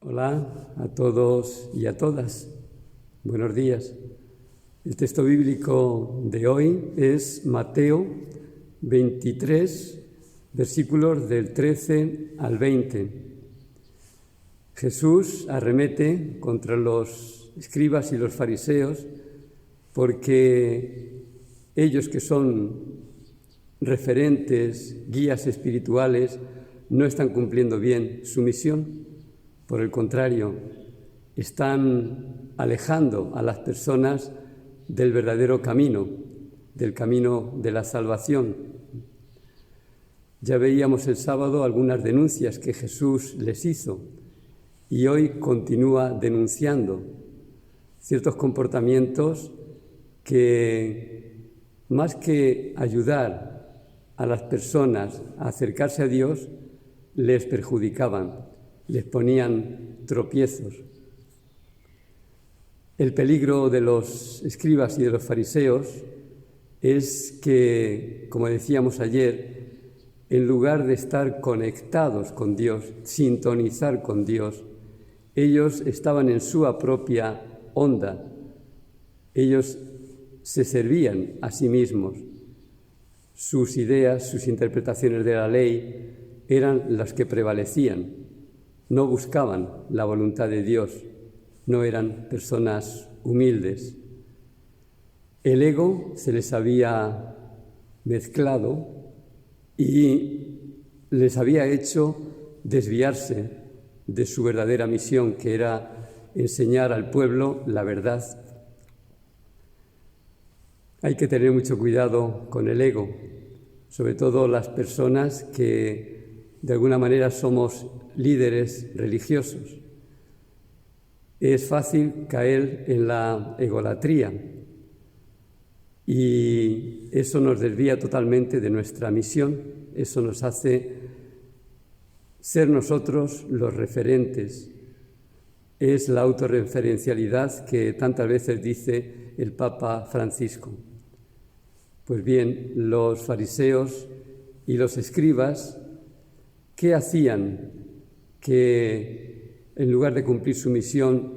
Hola a todos y a todas. Buenos días. El texto bíblico de hoy es Mateo 23, versículos del 13 al 20. Jesús arremete contra los escribas y los fariseos porque ellos, que son referentes, guías espirituales, no están cumpliendo bien su misión. Por el contrario, están alejando a las personas del verdadero camino, del camino de la salvación. Ya veíamos el sábado algunas denuncias que Jesús les hizo y hoy continúa denunciando ciertos comportamientos que, más que ayudar a las personas a acercarse a Dios, les perjudicaban, les ponían tropiezos. El peligro de los escribas y de los fariseos es que, como decíamos ayer, en lugar de estar conectados con Dios, sintonizar con Dios, ellos estaban en su propia onda. Ellos se servían a sí mismos. Sus ideas, sus interpretaciones de la ley eran las que prevalecían. No buscaban la voluntad de Dios, no eran personas humildes. El ego se les había mezclado y les había hecho desviarse de su verdadera misión, que era enseñar al pueblo la verdad. Hay que tener mucho cuidado con el ego, sobre todo las personas que de alguna manera somos líderes religiosos. Es fácil caer en la egolatría y eso nos desvía totalmente de nuestra misión. Eso nos hace ser nosotros los referentes. Es la autorreferencialidad que tantas veces dice el Papa Francisco. Pues bien, los fariseos y los escribas, ¿qué hacían? Que en lugar de cumplir su misión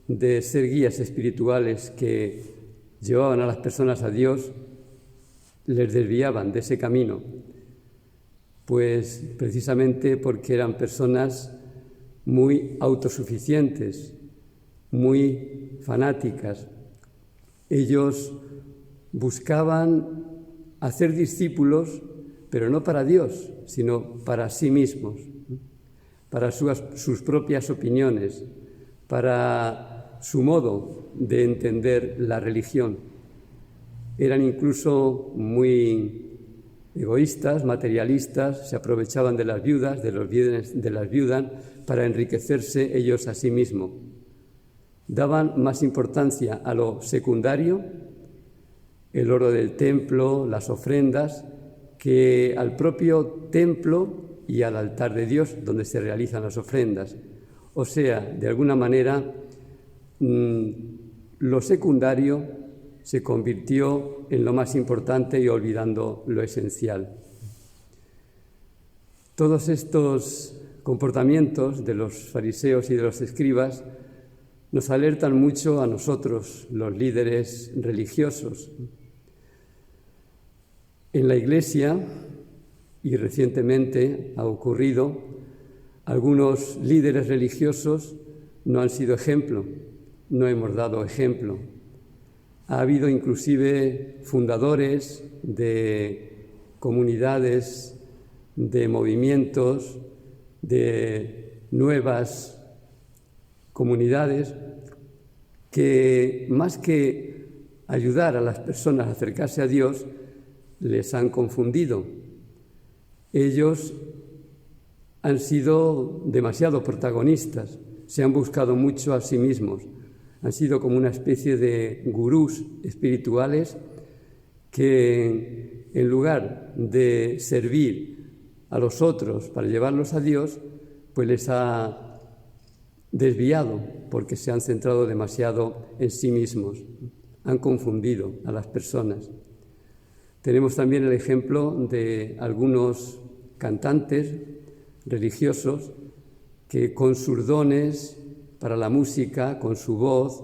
de ser guías espirituales que llevaban a las personas a Dios, les desviaban de ese camino. Pues precisamente porque eran personas muy autosuficientes, muy fanáticas. Ellos buscaban hacer discípulos, pero no para Dios, sino para sí mismos, para sus propias opiniones, para su modo de entender la religión. Eran incluso muy egoístas, materialistas, se aprovechaban de las viudas, de los bienes de las viudas, para enriquecerse ellos a sí mismos. Daban más importancia a lo secundario, el oro del templo, las ofrendas, que al propio templo y al altar de Dios, donde se realizan las ofrendas. O sea, de alguna manera, lo secundario se convirtió en lo más importante y olvidando lo esencial. Todos estos comportamientos de los fariseos y de los escribas nos alertan mucho a nosotros, los líderes religiosos. En la Iglesia, y recientemente ha ocurrido, algunos líderes religiosos no han sido ejemplo, no hemos dado ejemplo. Ha habido inclusive fundadores de comunidades, de movimientos, de nuevas comunidades que, más que ayudar a las personas a acercarse a Dios, les han confundido. Ellos han sido demasiado protagonistas, se han buscado mucho a sí mismos, han sido como una especie de gurús espirituales que, en lugar de servir a los otros para llevarlos a Dios, pues les ha desviado porque se han centrado demasiado en sí mismos, han confundido a las personas. Tenemos también el ejemplo de algunos cantantes religiosos que con sus dones para la música, con su voz,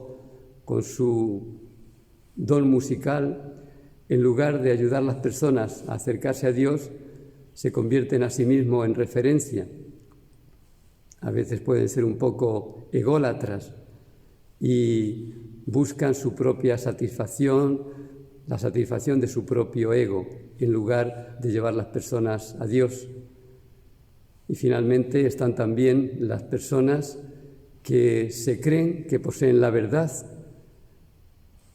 con su don musical, en lugar de ayudar a las personas a acercarse a Dios, se convierten a sí mismos en referencia. A veces pueden ser un poco ególatras y buscan su propia satisfacción, la satisfacción de su propio ego, en lugar de llevar las personas a Dios. Y finalmente están también las personas que se creen que poseen la verdad,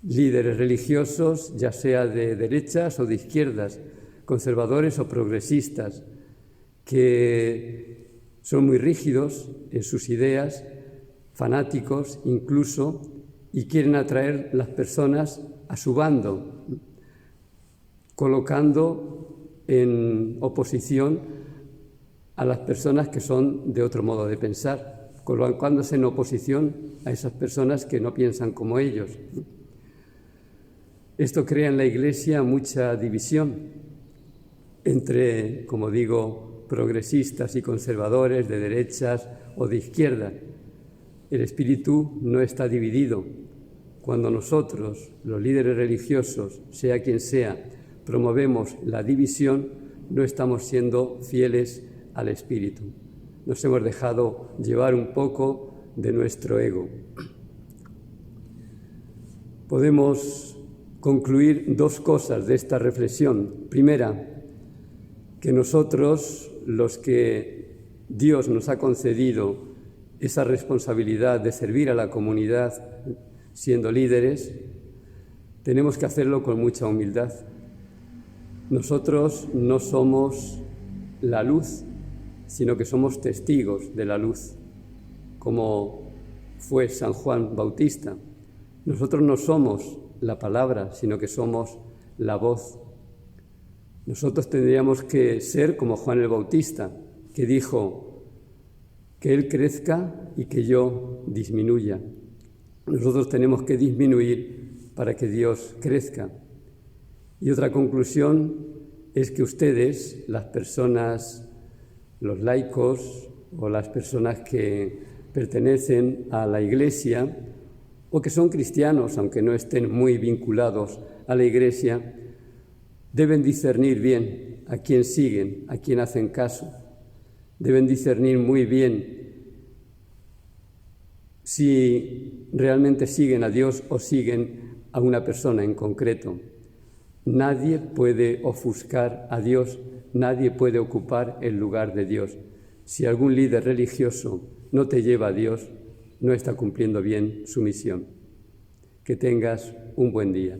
líderes religiosos, ya sea de derechas o de izquierdas, conservadores o progresistas, que son muy rígidos en sus ideas, fanáticos incluso, y quieren atraer las personas a su bando, colocando en oposición a las personas que son de otro modo de pensar, colocándose en oposición a esas personas que no piensan como ellos. Esto crea en la Iglesia mucha división entre, como digo, progresistas y conservadores, de derechas o de izquierda. El espíritu no está dividido. Cuando nosotros, los líderes religiosos, sea quien sea, promovemos la división, no estamos siendo fieles al espíritu. Nos hemos dejado llevar un poco de nuestro ego. Podemos concluir dos cosas de esta reflexión. Primera, que nosotros, los que Dios nos ha concedido esa responsabilidad de servir a la comunidad siendo líderes, tenemos que hacerlo con mucha humildad. Nosotros no somos la luz, sino que somos testigos de la luz, como fue San Juan Bautista. Nosotros no somos la palabra, sino que somos la voz. Nosotros tendríamos que ser como Juan el Bautista, que dijo que Él crezca y que yo disminuya. Nosotros tenemos que disminuir para que Dios crezca. Y otra conclusión es que ustedes, las personas, los laicos o las personas que pertenecen a la Iglesia o que son cristianos, aunque no estén muy vinculados a la Iglesia, deben discernir bien a quién siguen, a quién hacen caso. Deben discernir muy bien si realmente siguen a Dios o siguen a una persona en concreto. Nadie puede ofuscar a Dios, nadie puede ocupar el lugar de Dios. Si algún líder religioso no te lleva a Dios, no está cumpliendo bien su misión. Que tengas un buen día.